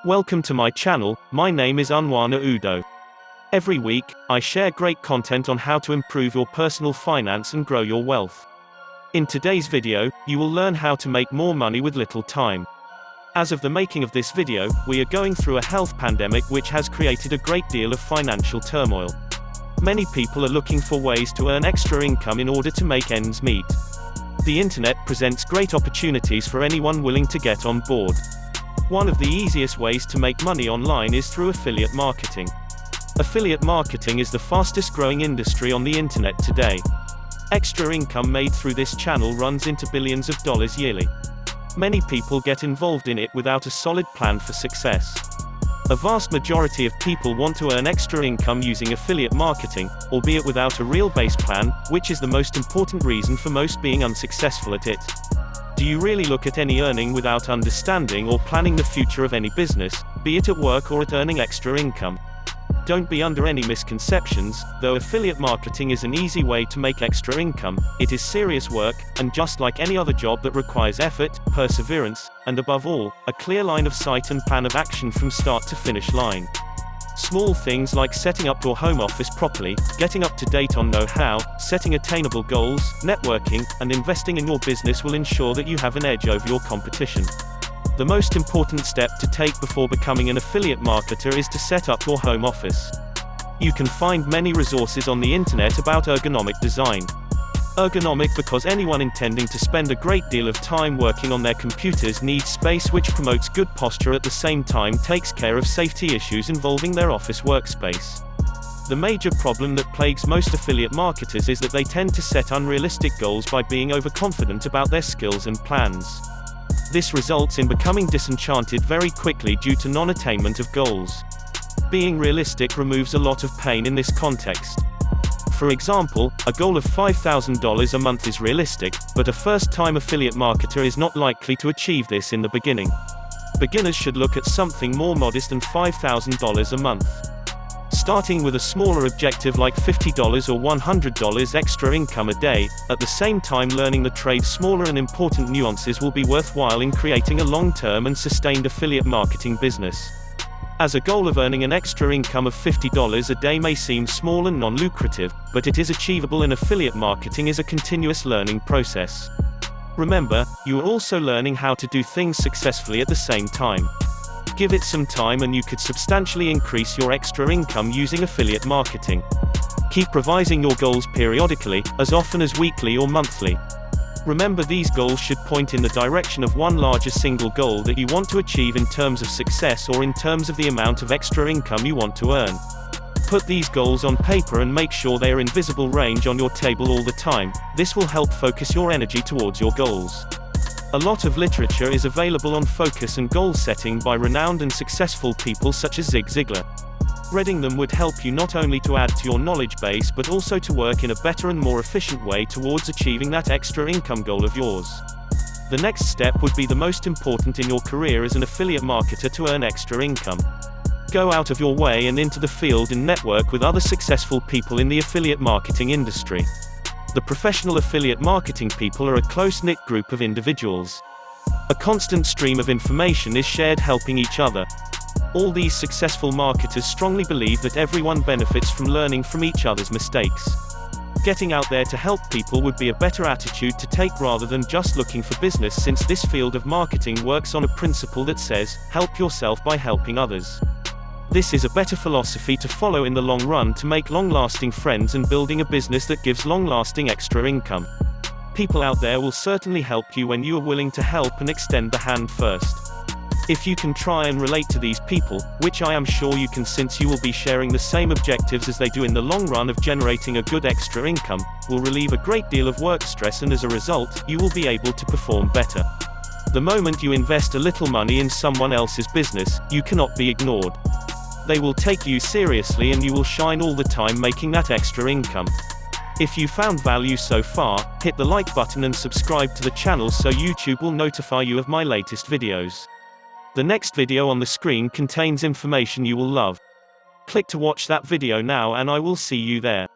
Welcome to my channel. My name is Unwana Udoh. Every week, I share great content on how to improve your personal finance and grow your wealth. In today's video, you will learn how to make more money with little time. As of the making of this video, we are going through a health pandemic which has created a great deal of financial turmoil. Many people are looking for ways to earn extra income in order to make ends meet. The internet presents great opportunities for anyone willing to get on board. One of the easiest ways to make money online is through affiliate marketing. Affiliate marketing is the fastest growing industry on the internet today. Extra income made through this channel runs into billions of dollars yearly. Many people get involved in it without a solid plan for success. A vast majority of people want to earn extra income using affiliate marketing, albeit without a real base plan, which is the most important reason for most being unsuccessful at it. Do you really look at any earning without understanding or planning the future of any business, be it at work or at earning extra income? Don't be under any misconceptions. Though affiliate marketing is an easy way to make extra income, it is serious work, and just like any other job that requires effort, perseverance, and above all, a clear line of sight and plan of action from start to finish line. Small things like setting up your home office properly, getting up to date on know-how, setting attainable goals, networking, and investing in your business will ensure that you have an edge over your competition. The most important step to take before becoming an affiliate marketer is to set up your home office. You can find many resources on the internet about ergonomic design. Ergonomic because anyone intending to spend a great deal of time working on their computers needs space which promotes good posture at the same time takes care of safety issues involving their office workspace. The major problem that plagues most affiliate marketers is that they tend to set unrealistic goals by being overconfident about their skills and plans. This results in becoming disenchanted very quickly due to non-attainment of goals. Being realistic removes a lot of pain in this context. For example, a goal of $5,000 a month is realistic, but a first-time affiliate marketer is not likely to achieve this in the beginning. Beginners should look at something more modest than $5,000 a month. Starting with a smaller objective like $50 or $100 extra income a day, at the same time learning the trade's smaller and important nuances will be worthwhile in creating a long-term and sustained affiliate marketing business. As a goal of earning an extra income of $50 a day may seem small and non-lucrative, but it is achievable, and affiliate marketing is a continuous learning process. Remember, you are also learning how to do things successfully at the same time. Give it some time and you could substantially increase your extra income using affiliate marketing. Keep revising your goals periodically, as often as weekly or monthly. Remember, these goals should point in the direction of one larger single goal that you want to achieve in terms of success or in terms of the amount of extra income you want to earn. Put these goals on paper and make sure they are in visible range on your table all the time. This will help focus your energy towards your goals. A lot of literature is available on focus and goal setting by renowned and successful people such as Zig Ziglar. Reading them would help you not only to add to your knowledge base but also to work in a better and more efficient way towards achieving that extra income goal of yours. The next step would be the most important in your career as an affiliate marketer to earn extra income. Go out of your way and into the field and network with other successful people in the affiliate marketing industry. The professional affiliate marketing people are a close-knit group of individuals. A constant stream of information is shared, helping each other. All these successful marketers strongly believe that everyone benefits from learning from each other's mistakes. Getting out there to help people would be a better attitude to take rather than just looking for business, since this field of marketing works on a principle that says, help yourself by helping others. This is a better philosophy to follow in the long run to make long-lasting friends and building a business that gives long-lasting extra income. People out there will certainly help you when you are willing to help and extend the hand first. If you can try and relate to these people, which I am sure you can since you will be sharing the same objectives as they do in the long run of generating a good extra income, will relieve a great deal of work stress, and as a result, you will be able to perform better. The moment you invest a little money in someone else's business, you cannot be ignored. They will take you seriously and you will shine all the time making that extra income. If you found value so far, hit the like button and subscribe to the channel so YouTube will notify you of my latest videos. The next video on the screen contains information you will love. Click to watch that video now and I will see you there.